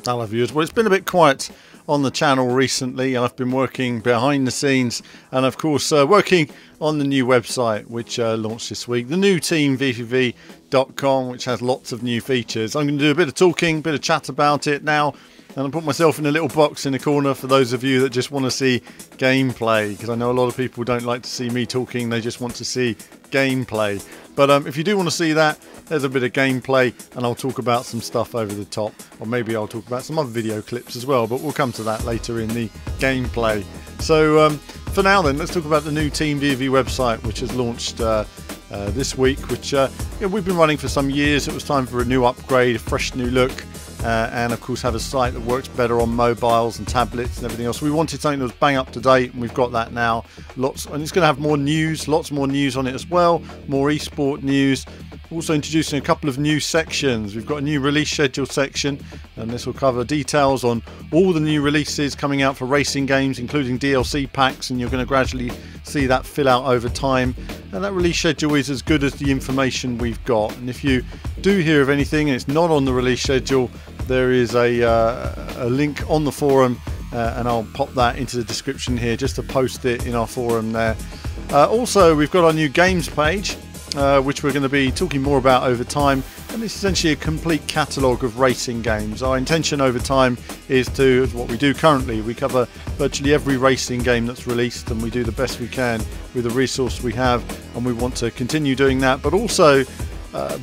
Hello viewers. Well, it's been a bit quiet on the channel recently, and I've been working behind the scenes and of course working on the new website which launched this week, the new teamvvv.com, which has lots of new features. I'm going to do a bit of talking, a bit of chat about it now, and I put myself in a little box in the corner for those of you that just want to see gameplay, because I know a lot of people don't like to see me talking, they just want to see gameplay. But if you do want to see that, there's a bit of gameplay, and I'll talk about some stuff over the top, or maybe I'll talk about some other video clips as well, but we'll come to that later in the gameplay. So for now then, let's talk about the new TeamVVV website, which has launched this week, which we've been running for some years. It was time for a new upgrade, a fresh new look, and of course have a site that works better on mobiles and tablets and everything else. We wanted something that was bang up to date, and we've got that now. Lots, and it's going to have more news, lots more news on it as well, more esport news. Also introducing a couple of new sections. We've got a new release schedule section, and this will cover details on all the new releases coming out for racing games, including DLC packs, and you're going to gradually see that fill out over time. And that release schedule is as good as the information we've got. And if you do hear of anything and it's not on the release schedule, there is a link on the forum, and I'll pop that into the description here just to post it in our forum there. Also, we've got our new games page, which we're going to be talking more about over time, and it's essentially a complete catalogue of racing games. Our intention over time is to, what we do currently, we cover virtually every racing game that's released, and we do the best we can with the resource we have, and we want to continue doing that, but also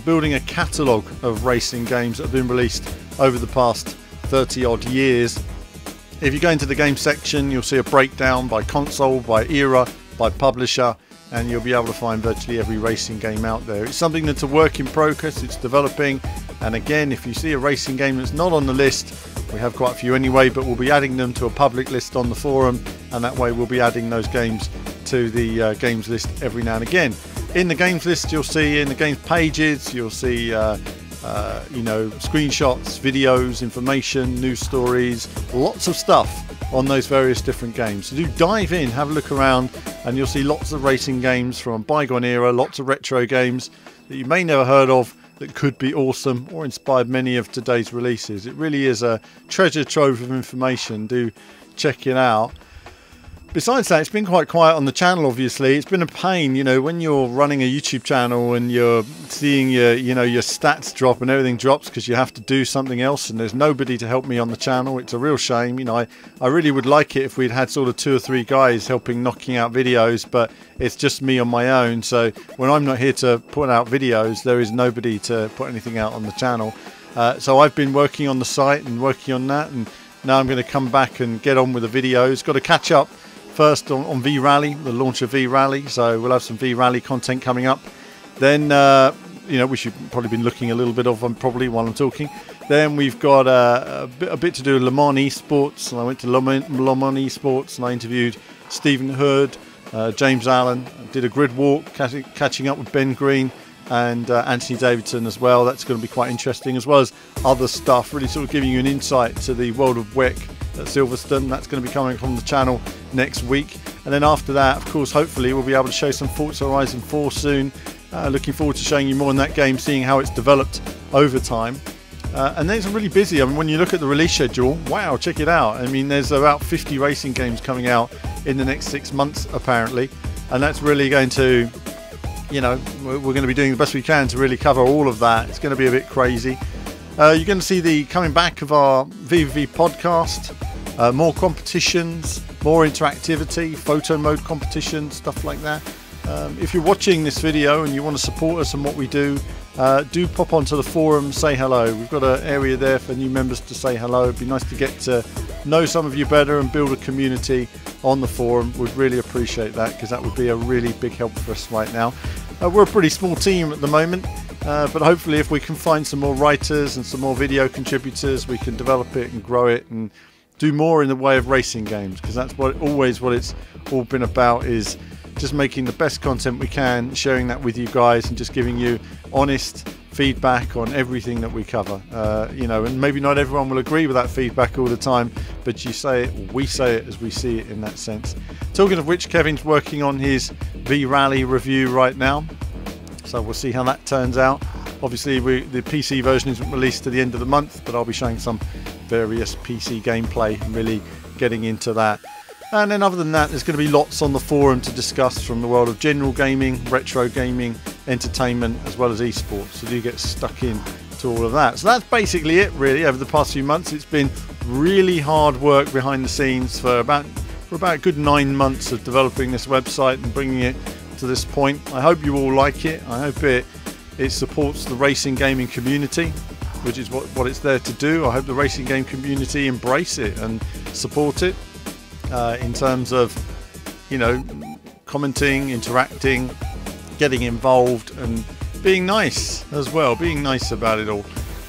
building a catalogue of racing games that have been released over the past 30 odd years. If you go into the game section, you'll see a breakdown by console, by era, by publisher, and you'll be able to find virtually every racing game out there. It's something that's a work in progress, it's developing, and again, if you see a racing game that's not on the list, we have quite a few anyway, but we'll be adding them to a public list on the forum, and that way we'll be adding those games to the games list every now and again. In the games list, you'll see, in the games pages, you'll see you know, screenshots, videos, information, news stories, lots of stuff on those various different games. So do dive in, have a look around, and you'll see lots of racing games from bygone era, lots of retro games that you may never heard of that could be awesome or inspired many of today's releases. It really is a treasure trove of information. Do check it out. Besides that, it's been quite quiet on the channel, obviously. It's been a pain, you know, when you're running a YouTube channel and you're seeing your, you know, your stats drop and everything drops because you have to do something else and there's nobody to help me on the channel. It's a real shame. You know, I really would like it if we'd had sort of 2 or 3 guys helping knocking out videos, but it's just me on my own. So when I'm not here to put out videos, there is nobody to put anything out on the channel. So I've been working on the site and working on that, and now I'm going to come back and get on with the videos. Got to catch up first on V-Rally, the launch of V-Rally, so we'll have some V-Rally content coming up. Then, you know, which you've probably been looking a little bit of probably while I'm talking. Then we've got a bit to do with Le Mans Esports, and I went to Le Mans Esports and I interviewed Stephen Hood, James Allen, did a grid walk, catching up with Ben Green and Anthony Davidson as well. That's going to be quite interesting, as well as other stuff, really sort of giving you an insight to the world of WEC at Silverstone. That's going to be coming from the channel next week, and then after that, of course, hopefully we'll be able to show some Forza Horizon 4 soon. Looking forward to showing you more on that game, seeing how it's developed over time. And then it's really busy. I mean, when you look at the release schedule, wow, check it out. I mean, there's about 50 racing games coming out in the next 6 months apparently, and that's really going to, you know, we're going to be doing the best we can to really cover all of that. It's going to be a bit crazy. You're going to see the coming back of our VVV podcast, more competitions, more interactivity, photo mode competitions, stuff like that. If you're watching this video and you want to support us and what we do pop onto the forum, say hello. We've got an area there for new members to say hello. It'd be nice to get to know some of you better and build a community on the forum. We'd really appreciate that, because that would be a really big help for us right now. We're a pretty small team at the moment, but hopefully if we can find some more writers and some more video contributors, we can develop it and grow it and do more in the way of racing games, because that's always what it's all been about, is just making the best content we can, sharing that with you guys, and just giving you honest feedback on everything that we cover. You know, and maybe not everyone will agree with that feedback all the time, but you say it, we say it as we see it in that sense. Talking of which, Kevin's working on his V-Rally review right now, so we'll see how that turns out. Obviously the PC version isn't released to the end of the month, but I'll be showing some various PC gameplay, really getting into that. And then other than that, there's going to be lots on the forum to discuss from the world of general gaming, retro gaming, entertainment, as well as esports. So do get stuck in to all of that. So that's basically it really. Over the past few months, it's been really hard work behind the scenes for about a good 9 months of developing this website and bringing it to this point. I hope you all like it. I hope it supports the racing gaming community, which is what it's there to do. I hope the racing game community embrace it and support it in terms of, you know, commenting, interacting, getting involved, and being nice as well, being nice about it all.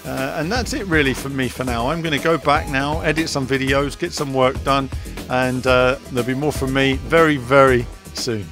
And that's it really for me for now. I'm going to go back now, edit some videos, get some work done, and there'll be more from me very, very soon.